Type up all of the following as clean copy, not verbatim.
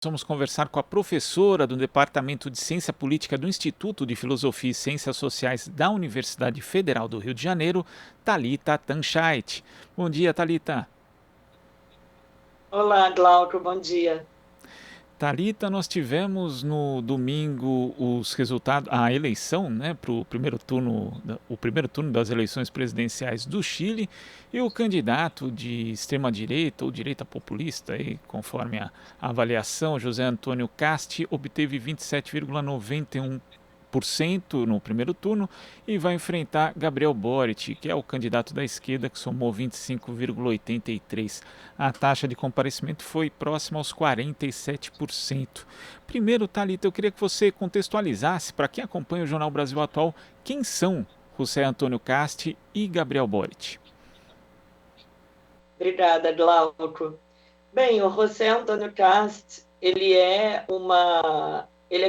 Vamos conversar com a professora do Departamento de Ciência Política do Instituto de Filosofia e Ciências Sociais da Universidade Federal do Rio de Janeiro, Thalita Tanchait. Bom dia, Thalita. Olá, Glauco, bom dia. Thalita, nós tivemos no domingo os resultados, a eleição, né, para o primeiro turno das eleições presidenciais do Chile, e o candidato de extrema direita ou direita populista, aí, conforme a avaliação, José Antônio Casti, obteve 27,91% no primeiro turno e vai enfrentar Gabriel Boric, que é o candidato da esquerda, que somou 25,83%. A taxa de comparecimento foi próxima aos 47%. Primeiro, Thalita, eu queria que você contextualizasse, para quem acompanha o Jornal Brasil Atual, quem são José Antônio Casti e Gabriel Boric. Obrigada, Glauco. Bem, o José Antônio Cast, ele é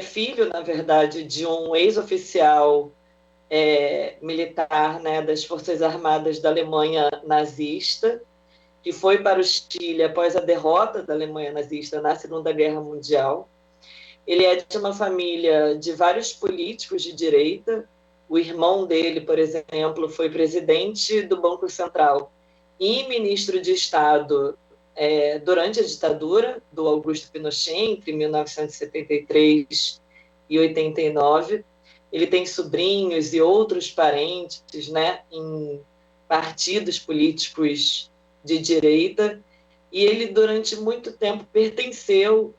filho, na verdade, de um ex-oficial militar, né, das Forças Armadas da Alemanha nazista, que foi para o Chile após a derrota da Alemanha nazista na Segunda Guerra Mundial. Ele é de uma família de vários políticos de direita. O irmão dele, por exemplo, foi presidente do Banco Central e ministro de Estado durante a ditadura do Augusto Pinochet, entre 1973 e 89. Ele tem sobrinhos e outros parentes, né, em partidos políticos de direita, e ele, durante muito tempo, pertenceu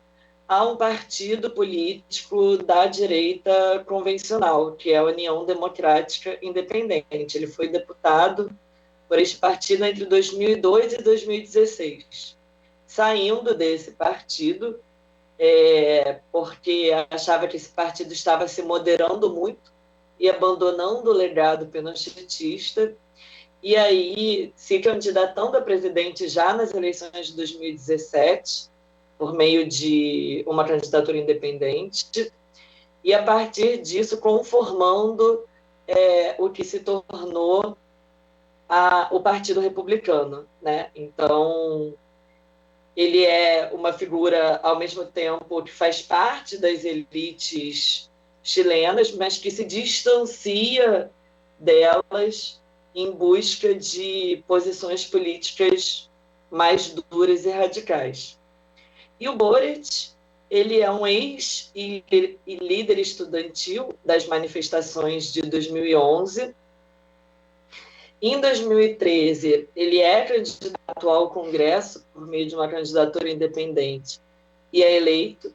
a um partido político da direita convencional, que é a União Democrática Independente. Ele foi deputado por este partido entre 2002 e 2016. Saindo desse partido, porque achava que esse partido estava se moderando muito e abandonando o legado pinochetista, e aí se candidatando a presidente já nas eleições de 2017, por meio de uma candidatura independente, e a partir disso conformando o que se tornou o Partido Republicano, né? Então, ele é uma figura, ao mesmo tempo, que faz parte das elites chilenas, mas que se distancia delas em busca de posições políticas mais duras e radicais. E o Boric, ele é um ex e líder estudantil das manifestações de 2011. Em 2013, ele é candidato ao Congresso por meio de uma candidatura independente e é eleito.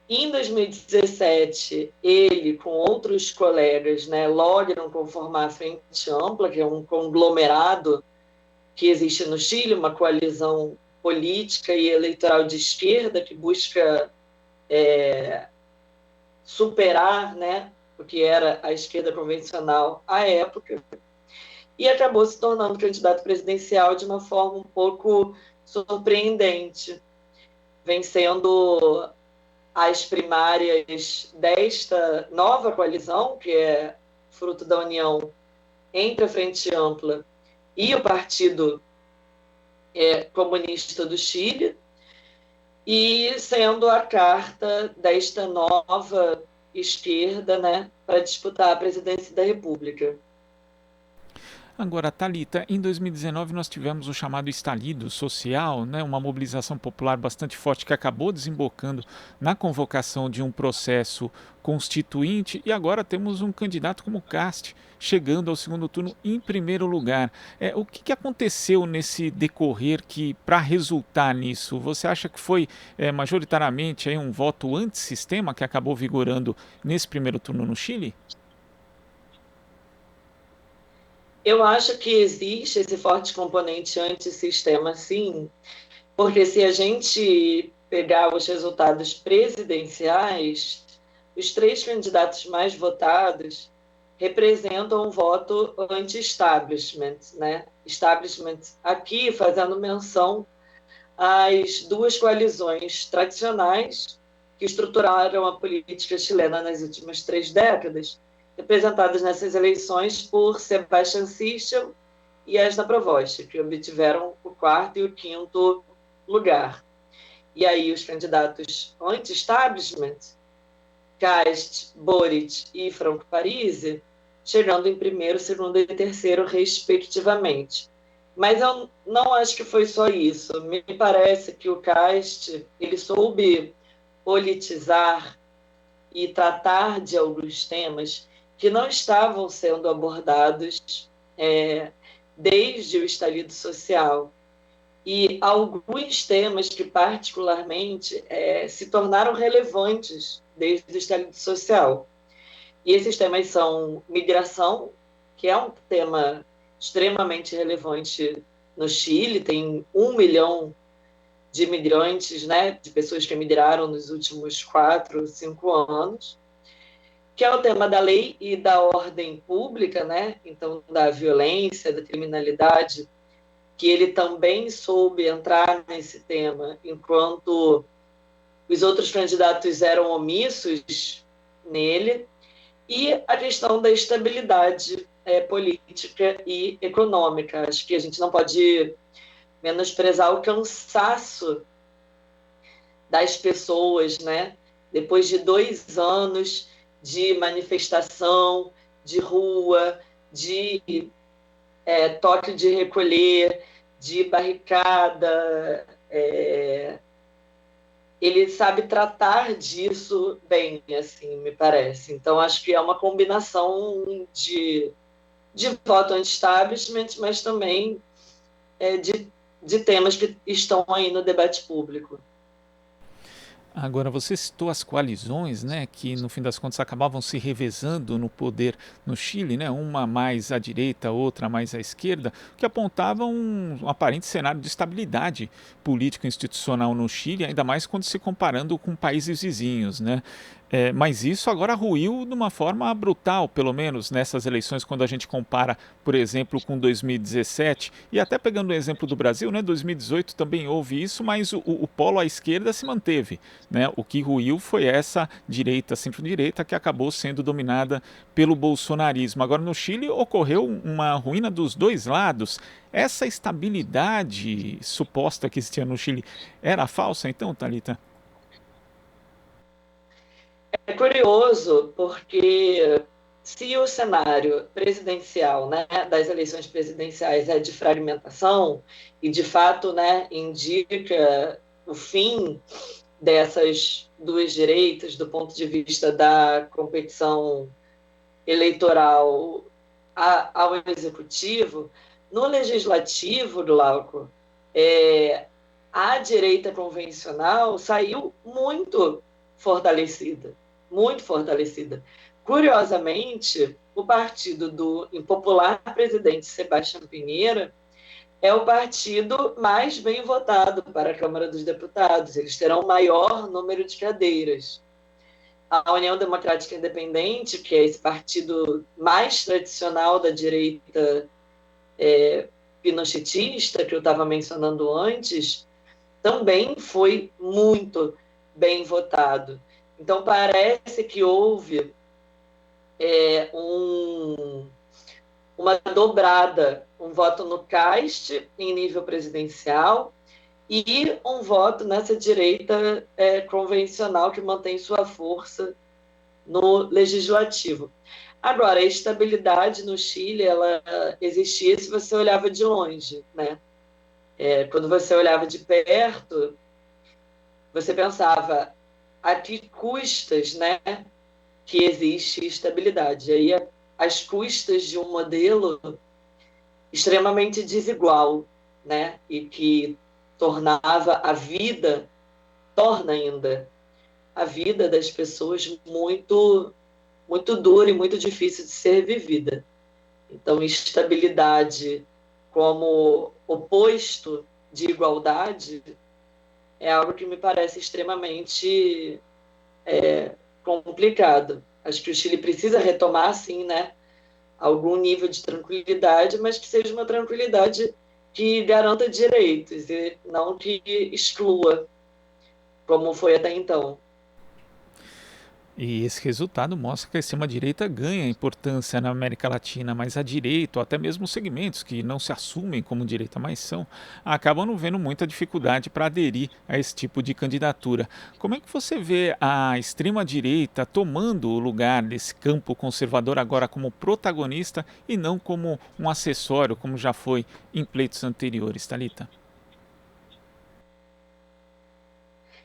Em 2017, ele, com outros colegas, né, logram conformar a Frente Ampla, que é um conglomerado que existe no Chile, uma coalizão política e eleitoral de esquerda que busca superar, né, o que era a esquerda convencional à época, e acabou se tornando candidato presidencial de uma forma um pouco surpreendente, vencendo as primárias desta nova coalizão, que é fruto da união entre a Frente Ampla e o Partido Comunista do Chile, e sendo a carta desta nova esquerda, né, para disputar a presidência da República. Agora, Thalita, em 2019 nós tivemos o chamado estalido social, né, uma mobilização popular bastante forte que acabou desembocando na convocação de um processo constituinte e agora temos um candidato como Cast chegando ao segundo turno em primeiro lugar. O que aconteceu nesse decorrer que, para resultar nisso, você acha que foi majoritariamente aí, um voto antissistema que acabou vigorando nesse primeiro turno no Chile? Eu acho que existe esse forte componente antissistema, sim, porque se a gente pegar os resultados presidenciais, os três candidatos mais votados representam um voto anti-establishment, né? Establishment aqui fazendo menção às duas coalizões tradicionais que estruturaram a política chilena nas últimas 3 décadas, representadas nessas eleições por Sebastián Sichel e Edna Provost, que obtiveram o quarto e o quinto lugar. e aí os candidatos anti-establishment, Cast, Boric e Franco Parisi, chegando em primeiro, segundo e terceiro, respectivamente. Mas eu não acho que foi só isso. Me parece que o Cast ele soube politizar e tratar de alguns temas que não estavam sendo abordados desde o estalido social. E alguns temas que, particularmente, se tornaram relevantes desde o estalido social. E esses temas são migração, que é um tema extremamente relevante no Chile, tem 1 milhão de imigrantes, né, de pessoas que emigraram nos últimos 4, 5 anos, que é o tema da lei e da ordem pública, né, então da violência, da criminalidade, que ele também soube entrar nesse tema, enquanto os outros candidatos eram omissos nele, e a questão da estabilidade política e econômica. Acho que a gente não pode menosprezar o cansaço das pessoas, né? Depois de 2 anos de manifestação, de rua, de toque de recolher, de barricada, ele sabe tratar disso bem, assim, me parece. Então, acho que é uma combinação de voto anti-establishment, mas também de temas que estão aí no debate público. Agora, você citou as coalizões, né, que no fim das contas acabavam se revezando no poder no Chile, né, uma mais à direita, outra mais à esquerda, que apontavam um aparente cenário de estabilidade político-institucional no Chile, ainda mais quando se comparando com países vizinhos, né? Mas isso agora ruiu de uma forma brutal, pelo menos nessas eleições, quando a gente compara, por exemplo, com 2017, e até pegando o exemplo do Brasil, né, 2018 também houve isso, mas o polo à esquerda se manteve, né? O que ruiu foi essa direita, centro-direita, que acabou sendo dominada pelo bolsonarismo. Agora, no Chile, ocorreu uma ruína dos dois lados. Essa estabilidade suposta que existia no Chile era falsa, então, Thalita? É curioso porque se o cenário presidencial, né, das eleições presidenciais é de fragmentação e de fato, né, indica o fim dessas duas direitas do ponto de vista da competição eleitoral ao executivo, no legislativo, Glauco, a direita convencional saiu fortalecida, muito fortalecida. Curiosamente, o partido do impopular presidente Sebastião Pinheira é o partido mais bem votado para a Câmara dos Deputados. Eles terão o maior número de cadeiras. A União Democrática Independente, que é esse partido mais tradicional da direita pinochetista, que eu estava mencionando antes, também foi muito bem votado. Então, parece que houve uma dobrada, um voto no CAST em nível presidencial e um voto nessa direita convencional que mantém sua força no legislativo. Agora, a estabilidade no Chile, ela existia se você olhava de longe, né? Quando você olhava de perto, você pensava a que custas, né, que existe estabilidade. Aí, as custas de um modelo extremamente desigual, né, e que torna ainda a vida das pessoas muito, muito dura e muito difícil de ser vivida. Então, estabilidade como oposto de igualdade é algo que me parece extremamente complicado. Acho que o Chile precisa retomar, sim, né, algum nível de tranquilidade, mas que seja uma tranquilidade que garanta direitos e não que exclua, como foi até então. E esse resultado mostra que a extrema-direita ganha importância na América Latina, mas a direita, ou até mesmo os segmentos que não se assumem como direita, mas são, acabam não vendo muita dificuldade para aderir a esse tipo de candidatura. Como é que você vê a extrema-direita tomando o lugar desse campo conservador agora como protagonista e não como um acessório, como já foi em pleitos anteriores, Thalita?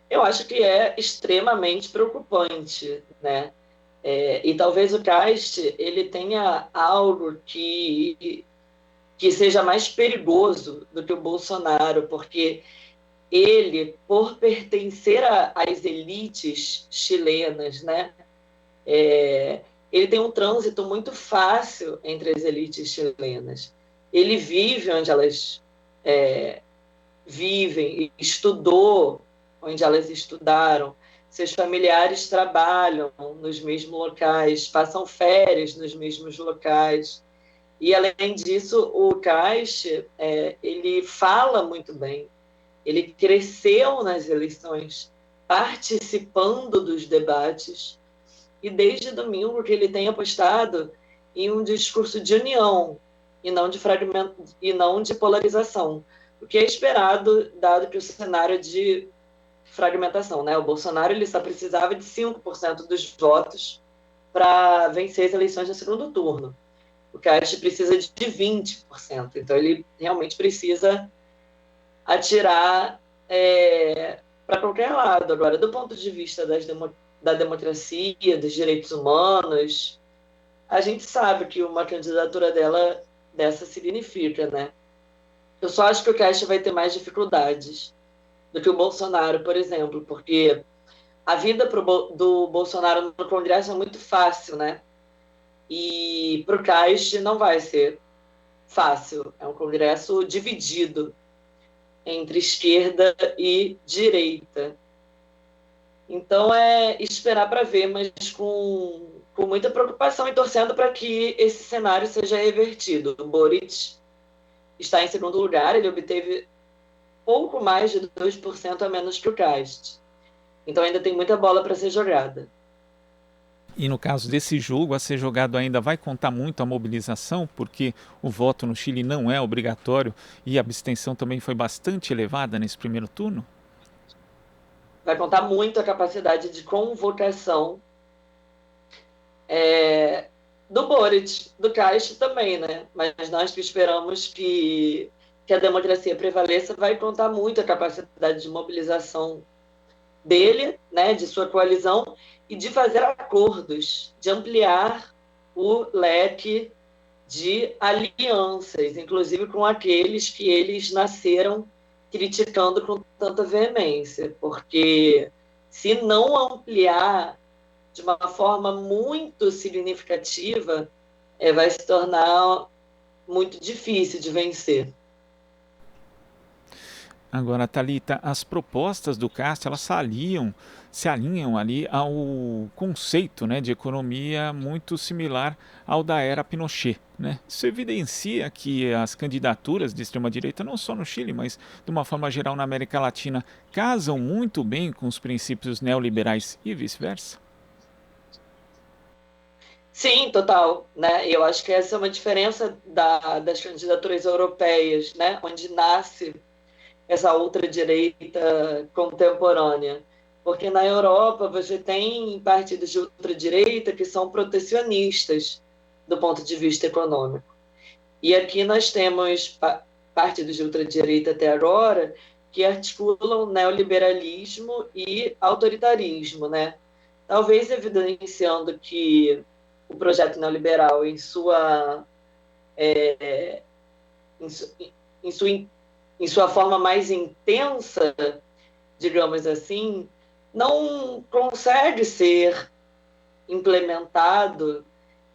Eu acho que é extremamente preocupante, né? E talvez o Cast ele tenha algo que seja mais perigoso do que o Bolsonaro, porque ele, por pertencer às elites chilenas, né, ele tem um trânsito muito fácil entre as elites chilenas. Ele vive onde elas vivem, estudou onde elas estudaram, seus familiares trabalham nos mesmos locais, passam férias nos mesmos locais. E, além disso, o Caixa, ele fala muito bem. Ele cresceu nas eleições, participando dos debates, e desde domingo que ele tem apostado em um discurso de união e não de fragmento e não de polarização, o que é esperado dado que o cenário de fragmentação, né? O Bolsonaro ele só precisava de 5% dos votos para vencer as eleições no segundo turno. O Cast precisa de 20%, então ele realmente precisa atirar para qualquer lado. Agora, do ponto de vista da democracia, dos direitos humanos, a gente sabe que uma candidatura dessa significa, né? Eu só acho que o Caixa vai ter mais dificuldades do que o Bolsonaro, por exemplo, porque a vida do Bolsonaro no Congresso é muito fácil, né? E para o Caixa não vai ser fácil. É um Congresso dividido entre esquerda e direita. Então é esperar para ver, mas com muita preocupação e torcendo para que esse cenário seja revertido. O Boric está em segundo lugar, ele obteve pouco mais de 2% a menos que o Cast. Então ainda tem muita bola para ser jogada. E no caso desse jogo a ser jogado ainda vai contar muito a mobilização, porque o voto no Chile não é obrigatório e a abstenção também foi bastante elevada nesse primeiro turno? Vai contar muito a capacidade de convocação do Boric, do Caixa também, né? Mas nós que esperamos que a democracia prevaleça, vai contar muito a capacidade de mobilização dele, né, de sua coalizão, e de fazer acordos, de ampliar o leque de alianças, inclusive com aqueles que eles nasceram criticando com tanta veemência, porque se não ampliar de uma forma muito significativa, vai se tornar muito difícil de vencer. Agora, Thalita, as propostas do Castro, elas se alinham ali ao conceito, né, de economia muito similar ao da era Pinochet, né? Isso evidencia que as candidaturas de extrema-direita, não só no Chile, mas de uma forma geral na América Latina, casam muito bem com os princípios neoliberais e vice-versa. Sim, total, né? Eu acho que essa é uma diferença das candidaturas europeias, né? Onde nasce essa outra direita contemporânea. Porque na Europa você tem partidos de ultradireita que são protecionistas do ponto de vista econômico. E aqui nós temos partidos de ultradireita até agora que articulam neoliberalismo e autoritarismo, né? Talvez evidenciando que o projeto neoliberal em, su, em, sua, em sua forma mais intensa, digamos assim, não consegue ser implementado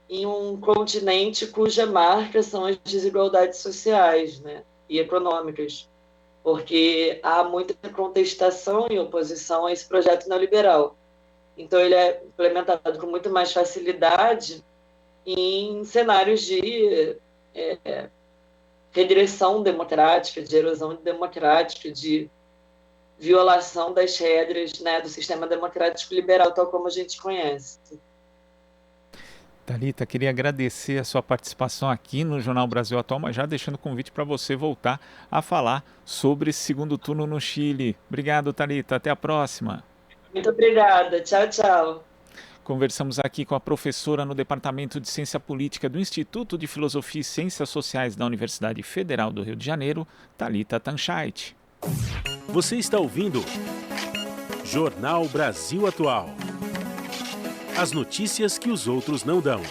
em um continente cuja marca são as desigualdades sociais, né, e econômicas, porque há muita contestação e oposição a esse projeto neoliberal. Então, ele é implementado com muito mais facilidade em cenários de regressão democrática, de erosão democrática, de violação das regras, né, do sistema democrático liberal, tal como a gente conhece. Thalita, queria agradecer a sua participação aqui no Jornal Brasil Atual, mas já deixando o convite para você voltar a falar sobre esse segundo turno no Chile. Obrigado, Thalita. Até a próxima. Muito obrigada. Tchau, tchau. Conversamos aqui com a professora no Departamento de Ciência Política do Instituto de Filosofia e Ciências Sociais da Universidade Federal do Rio de Janeiro, Thalita Tanchait. Você está ouvindo Jornal Brasil Atual. As notícias que os outros não dão.